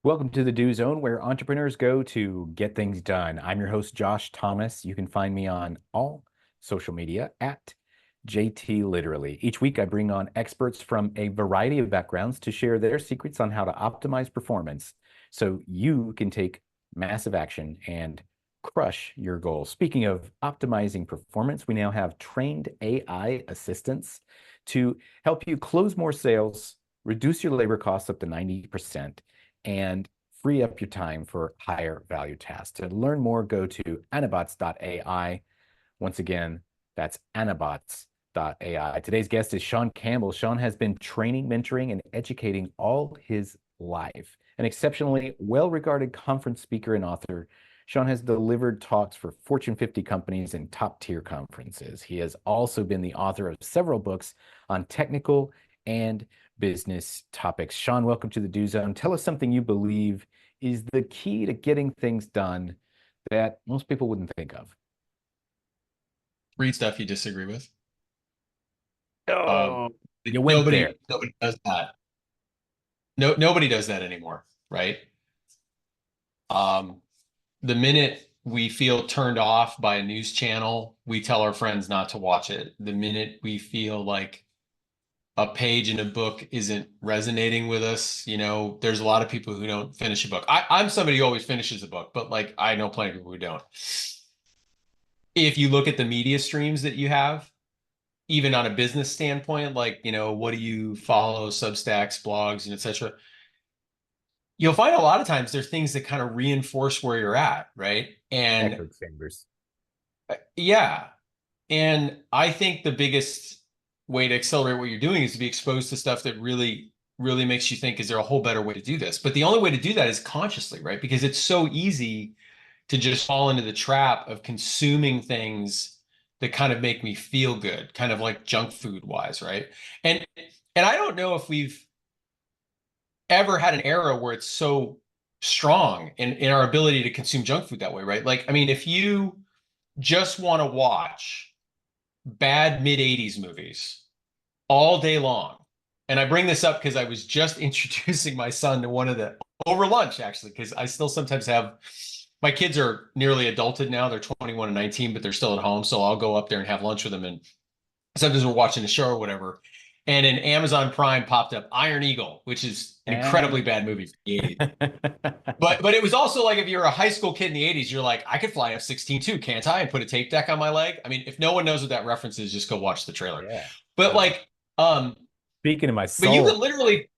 Welcome to the Do Zone, where entrepreneurs go to get things done. I'm your host, Josh Thomas. You can find me on all social media at JT Literally. Each week, I bring on experts from a variety of backgrounds to share their secrets on how to optimize performance so you can take massive action and crush your goals. Speaking of optimizing performance, we now have trained AI assistants to help you close more sales, reduce your labor costs up to 90%, and free up your time for higher value tasks. To learn more, go to anabots.ai. Once again, that's anabots.ai. Today's guest is Sean Campbell. Sean has been training, mentoring, and educating all his life. An exceptionally well-regarded conference speaker and author, Sean has delivered talks for Fortune 50 companies and top-tier conferences. He has also been the author of several books on technical and business topics. Sean, welcome to the Do Zone. Tell us something you believe is the key to getting things done that most people wouldn't think of. Read stuff you disagree with. Um, Oh, you went there. nobody does that. No, nobody does that anymore, right? Um, the minute we feel turned off by a news channel, we tell our friends not to watch it. The minute we feel like a page in a book isn't resonating with us, there's a lot of people who don't finish a book. I'm somebody who always finishes a book, but like I know plenty of people who don't. If you look at the media streams that you have, even on a business standpoint, like, what do you follow, Substacks, blogs, and etc. You'll find a lot of times there's things that kind of reinforce where you're at, right? And Echo chambers. yeah, and I think the biggest way to accelerate what you're doing is to be exposed to stuff that really, really makes you think, is there a whole better way to do this? But the only way to do that is consciously, right? Because it's so easy to just fall into the trap of consuming things that kind of make me feel good, kind of like junk food wise, right? And and I don't know if we've ever had an era where it's so strong in our ability to consume junk food that way, right? Like, I mean, if you just want to watch bad mid 80s movies all day long, and I bring this up because I was just introducing my son to one of the over lunch, actually, because I still sometimes have my kids are nearly adulted now. They're 21 and 19, but they're still at home. So I'll go up there and have lunch with them. And sometimes we're watching a show or whatever. And in Amazon Prime popped up Iron Eagle, which is an incredibly bad movie from the 80s. But it was also like if you're a high school kid in the 80s, you're like, I could fly F-16 too, can't I? And put a tape deck on my leg. I mean, if no one knows what that reference is, just go watch the trailer. Yeah. But Oh, like, um, speaking of my but you could soul. literally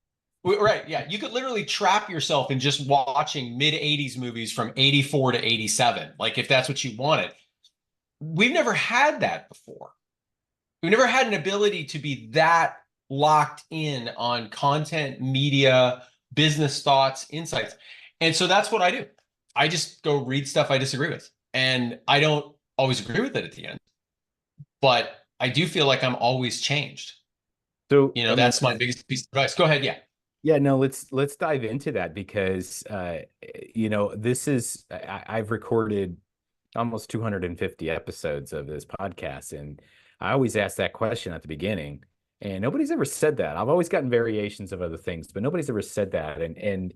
right, yeah, you could literally trap yourself in just watching mid 80s movies from 84 to 87, like if that's what you wanted. We've never had that before. We've never had an ability to be that locked in on content, media, business thoughts, insights. And so that's what I do. I just go read stuff I disagree with. And I don't always agree with it at the end, but I do feel like I'm always changed. So, I mean, That's my biggest piece of advice. Go ahead. Yeah. yeah, no, let's dive into that because this is I've recorded almost 250 episodes of this podcast, and I always ask that question at the beginning, and nobody's ever said that. I've always gotten variations of other things, but nobody's ever said that. And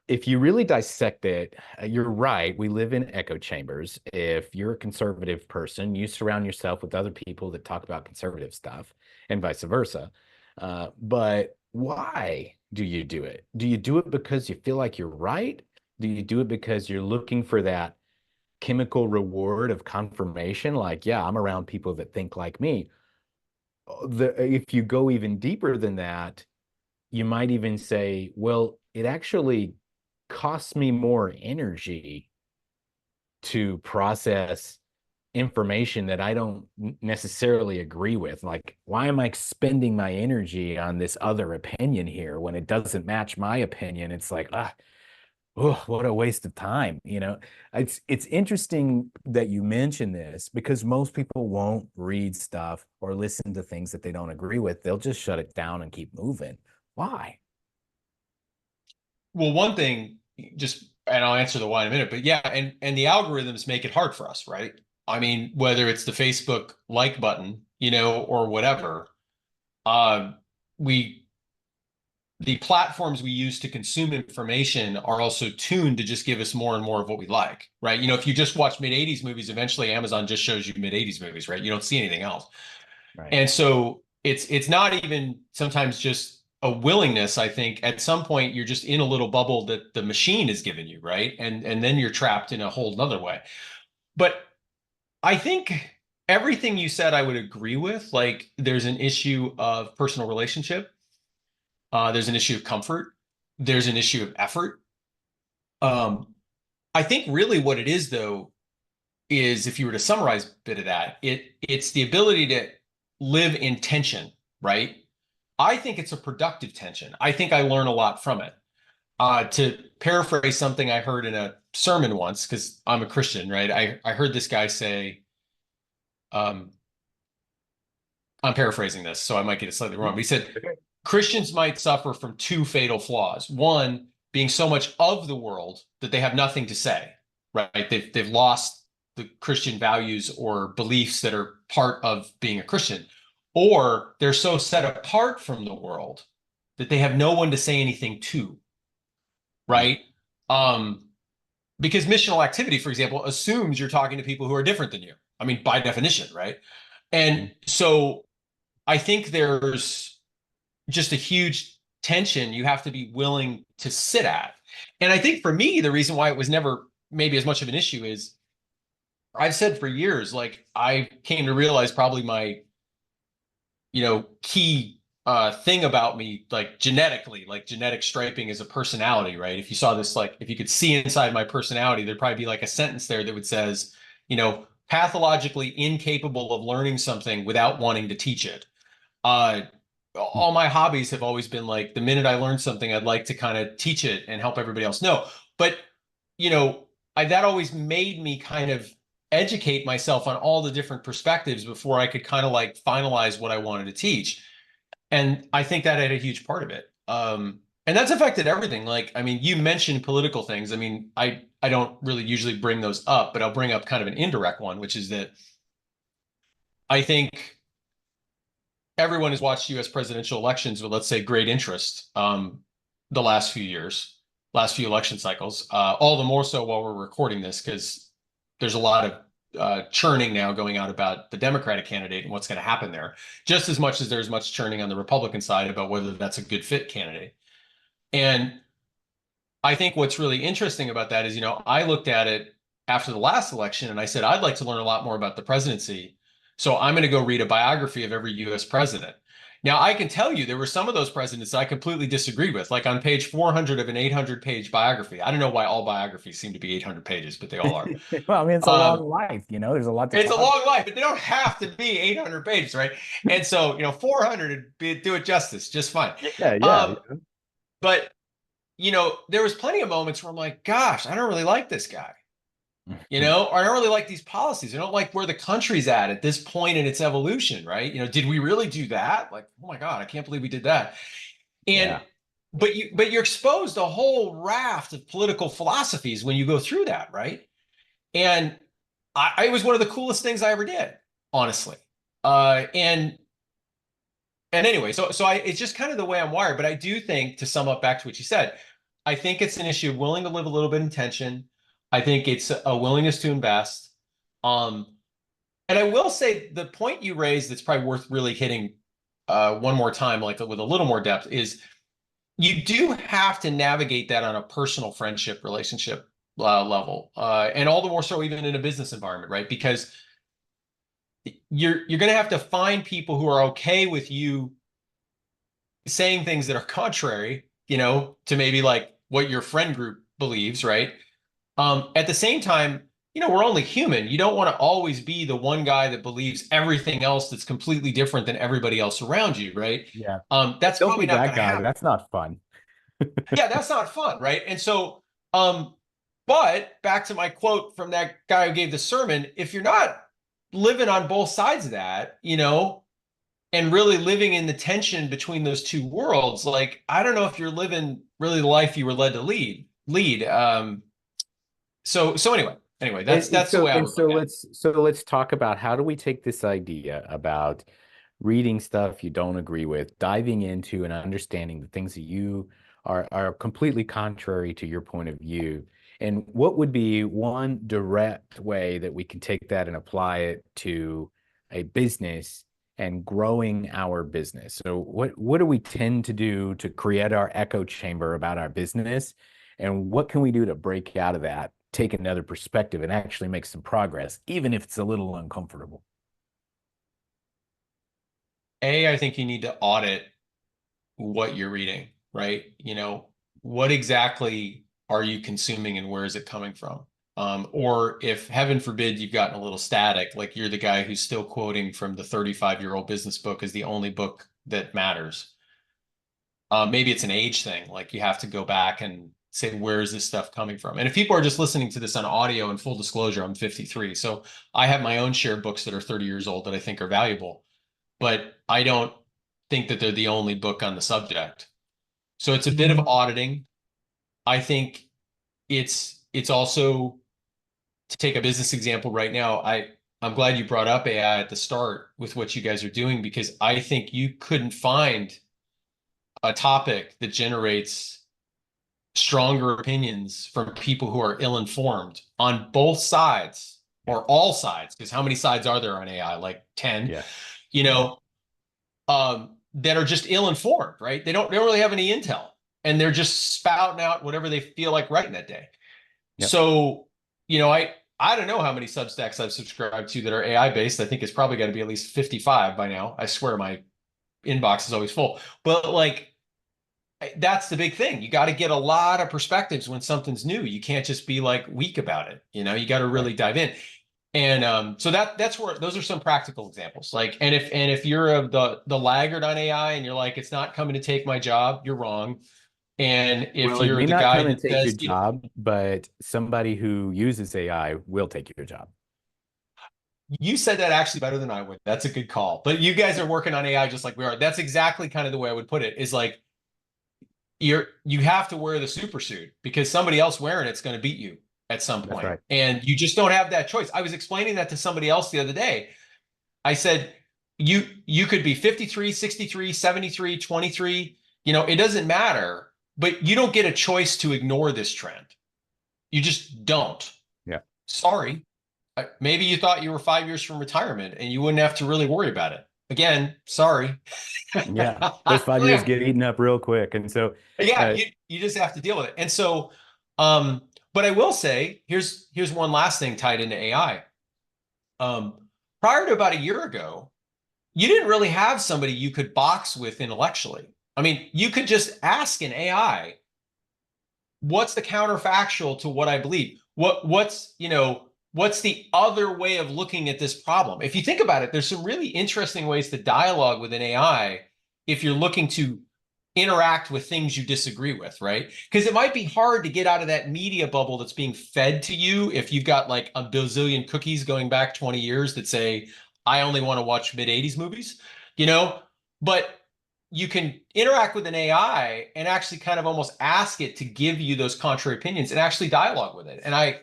if you really dissect it, you're right. We live in echo chambers. If you're a conservative person, you surround yourself with other people that talk about conservative stuff, and vice versa. But why do you do it? Do you do it because you feel like you're right? Do you do it because you're looking for that chemical reward of confirmation? Like, yeah, I'm around people that think like me. If you go even deeper than that, you might even say, well, it actually costs me more energy to process information that I don't necessarily agree with. Like, why am I spending my energy on this other opinion here when it doesn't match my opinion? It's like, oh, what a waste of time. It's interesting that you mention this because most people won't read stuff or listen to things that they don't agree with. They'll just shut it down and keep moving. Why? Well, one thing, just, and I'll answer the why in a minute, but yeah, and the algorithms make it hard for us, right? I mean, whether it's the Facebook like button, or whatever, uh, we the platforms we use to consume information are also tuned to just give us more and more of what we like, right? You know, if you just watch mid-'80s movies, eventually Amazon just shows you mid-'80s movies, right? You don't see anything else. Right. And so it's not even sometimes just a willingness. I think at some point you're just in a little bubble that the machine is giving you, right? And then you're trapped in a whole nother way. But I think everything you said I would agree with. Like there's an issue of personal relationship. There's an issue of comfort. There's an issue of effort. Um, I think really what it is though is if you were to summarize a bit of that, it's the ability to live in tension, right? I think it's a productive tension. I think I learn a lot from it. To paraphrase something I heard in a sermon once, because I'm a Christian, right? I heard this guy say, um, I'm paraphrasing this, so I might get it slightly wrong, but he said, Okay. Christians might suffer from two fatal flaws. One, being so much of the world that they have nothing to say, right? They've lost the Christian values or beliefs that are part of being a Christian, or they're so set apart from the world that they have no one to say anything to, Mm. right? Um, because missional activity, for example, assumes you're talking to people who are different than you. I mean, by definition, right? And Mhm. so I think there's just a huge tension you have to be willing to sit at. And I think for me, the reason why it was never maybe as much of an issue is I've said for years, like I came to realize probably my, key thing about me, like genetically, like genetic striping is a personality, right? If you saw this, like if you could see inside my personality, there'd probably be like a sentence there that would says, pathologically incapable of learning something without wanting to teach it. uh, all my hobbies have always been like the minute I learn something, I'd like to kind of teach it and help everybody else know. But, you know, that always made me kind of educate myself on all the different perspectives before I could kind of like finalize what I wanted to teach. And I think that had a huge part of it. And that's affected everything. Like, I mean, you mentioned political things. I mean, I don't really usually bring those up, but I'll bring up kind of an indirect one, which is that I think everyone has watched U.S. presidential elections with, let's say, great interest the last few years, last few election cycles. All the more so while we're recording this, because there's a lot of churning now going out about the Democratic candidate and what's going to happen there, just as much as there's much churning on the Republican side about whether that's a good fit candidate. And I think what's really interesting about that is, I looked at it after the last election and I said, I'd like to learn a lot more about the presidency. So I'm going to go read a biography of every US president. Now, I can tell you there were some of those presidents I completely disagreed with, like on page 400 of an 800-page biography. I don't know why all biographies seem to be 800 pages, but they all are. Well, I mean, it's a long Um, life, there's a lot to it's a talk. long life, but they don't have to be 800 pages, right? And so, 400 would do it justice, just fine. Yeah, yeah, Um, but there was plenty of moments where I'm like, gosh, I don't really like this guy, yeah. or I don't really like these policies. I don't like where the country's at this point in its evolution, right? Did we really do that? Like, oh my God, I can't believe we did that. And Yeah. but you're exposed to a whole raft of political philosophies when you go through that, right? And it was one of the coolest things I ever did, honestly. And anyway, it's just kind of the way I'm wired. But I do think, to sum up back to what you said, I think it's an issue of willing to live a little bit in tension. I think it's a willingness to invest. Um, and I will say the point you raised that's probably worth really hitting one more time, like with a little more depth, is you do have to navigate that on a personal friendship relationship level, and all the more so even in a business environment, right? Because you're going to have to find people who are okay with you saying things that are contrary, to maybe like what your friend group believes, right? At the same time, we're only human. You don't want to always be the one guy that believes everything else that's completely different than everybody else around you, right? Yeah. That's Don't be probably not that going to guy. happen. That's not fun. Yeah, that's not fun, right? And so, but back to my quote from that guy who gave the sermon, if you're not living on both sides of that, and really living in the tension between those two worlds, like I don't know if you're living really the life you were led to lead. So anyway, And, that's and the so way I and would so look at it. let's talk about how do we take this idea about reading stuff you don't agree with, diving into and understanding the things that you are completely contrary to your point of view. And what would be one direct way that we can take that and apply it to a business and growing our business? So what do we tend to do to create our echo chamber about our business? And what can we do to break out of that, take another perspective, and actually make some progress, even if it's a little uncomfortable? I think you need to audit what you're reading, right? What exactly are you consuming and where is it coming from? Or if heaven forbid you've gotten a little static, like you're the guy who's still quoting from the 35-year-old business book as the only book that matters. Maybe it's an age thing, like you have to go back and say, where is this stuff coming from? And if people are just listening to this on audio, and full disclosure, I'm 53. So I have my own shared books that are 30 years old that I think are valuable, but I don't think that they're the only book on the subject. So it's a bit of auditing. I think it's also, to take a business example right now, I'm glad you brought up AI at the start with what you guys are doing, because I think you couldn't find a topic that generates stronger opinions from people who are ill-informed on both sides, or all sides, because how many sides are there on AI? Like 10, Yeah. you know, that are just ill-informed, right? They don't really have any intel, and they're just spouting out whatever they feel like writing that day. Yep. So, I don't know how many Substacks I've subscribed to that are AI based. I think it's probably got to be at least 55 by now. I swear my inbox is always full. But like, that's the big thing. You got to get a lot of perspectives when something's new. You can't just be like weak about it. You got to Right. really dive in. And so that's where those are some practical examples. Like, and if you're the laggard on AI and you're like, it's not coming to take my job, you're wrong. And if Well, it you're may the not guy come and that take your says, job, but somebody who uses AI will take your job. you said that actually better than I would. That's a good call. But you guys are working on AI just like we are. That's exactly kind of the way I would put it, is like, you have to wear the super suit because somebody else wearing it's going to beat you at some That's point. right. And you just don't have that choice. I was explaining that to somebody else the other day. I said, you could be 53, 63, 73, 23. It doesn't matter, but you don't get a choice to ignore this trend. You just don't. Yeah. Sorry. Maybe you thought you were 5 years from retirement and you wouldn't have to really worry about it. Again, sorry. Yeah. Those 5 years get eaten up real quick. And so, Yeah, uh, you just have to deal with it. And so, but I will say, here's one last thing tied into AI. Prior to about a year ago, you didn't really have somebody you could box with intellectually. I mean, you could just ask an AI, what's the counterfactual to what I believe? What's the other way of looking at this problem? If you think about it, there's some really interesting ways to dialogue with an AI if you're looking to interact with things you disagree with, right? Because it might be hard to get out of that media bubble that's being fed to you if you've got like a bazillion cookies going back 20 years that say, I only want to watch mid 80s movies, but you can interact with an AI and actually kind of almost ask it to give you those contrary opinions and actually dialogue with it. And I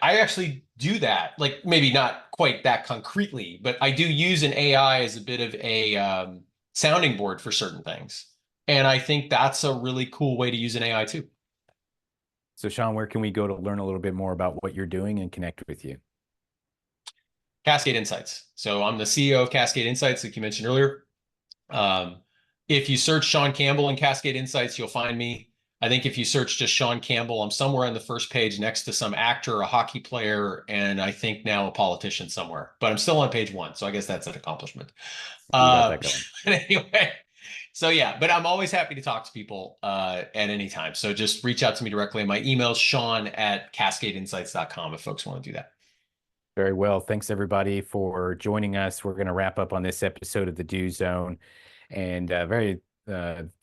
actually do that, like maybe not quite that concretely, but I do use an AI as a bit of a sounding board for certain things. And I think that's a really cool way to use an AI too. so Sean, where can we go to learn a little bit more about what you're doing and connect with you? Cascade Insights. So I'm the CEO of Cascade Insights, like you mentioned earlier. Um, if you search Sean Campbell and Cascade Insights, you'll find me. I think if you search just Sean Campbell, I'm somewhere on the first page next to some actor, a hockey player, and I think now a politician somewhere. But I'm still on page one, so I guess that's an accomplishment. You got that going. Anyway, so yeah, but I'm always happy to talk to people at any time. So just reach out to me directly. My email is sean@cascadeinsights.com if folks want to do that. Very well. Thanks everybody for joining us. We're going to wrap up on this episode of the Do Zone. And very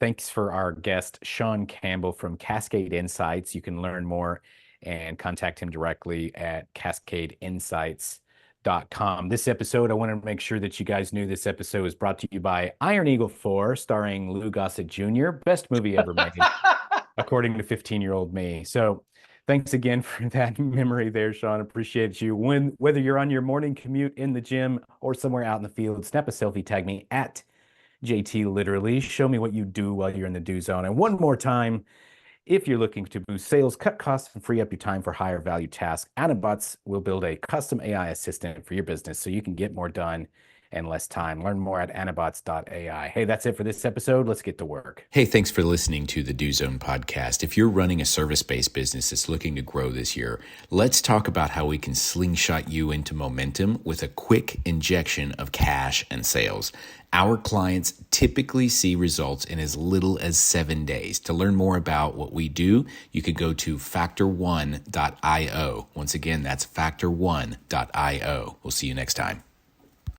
thanks for our guest, Sean Campbell from Cascade Insights. You can learn more and contact him directly at cascadeinsights.com. This episode, I want to make sure that you guys knew this episode is brought to you by Iron Eagle 4, starring Lou Gossett Jr., best movie ever made, according to 15-year-old me. So Thanks again for that memory there, Sean. Appreciate you. Whether you're on your morning commute in the gym or somewhere out in the field, snap a selfie, tag me at JT Literally. Show me what you do while you're in the do zone. And one more time, if you're looking to boost sales, cut costs, and free up your time for higher value tasks, Anabots will build a custom AI assistant for your business so you can get more done in less time. Learn more at anabots.ai. Hey, that's it for this episode. Let's get to work. Hey, thanks for listening to the Do Zone podcast. If you're running a service-based business that's looking to grow this year, let's talk about how we can slingshot you into momentum with a quick injection of cash and sales. Our clients typically see results in as little as 7 days. To learn more about what we do, you could go to factor1.io. Once again, that's factor1.io. We'll see you next time.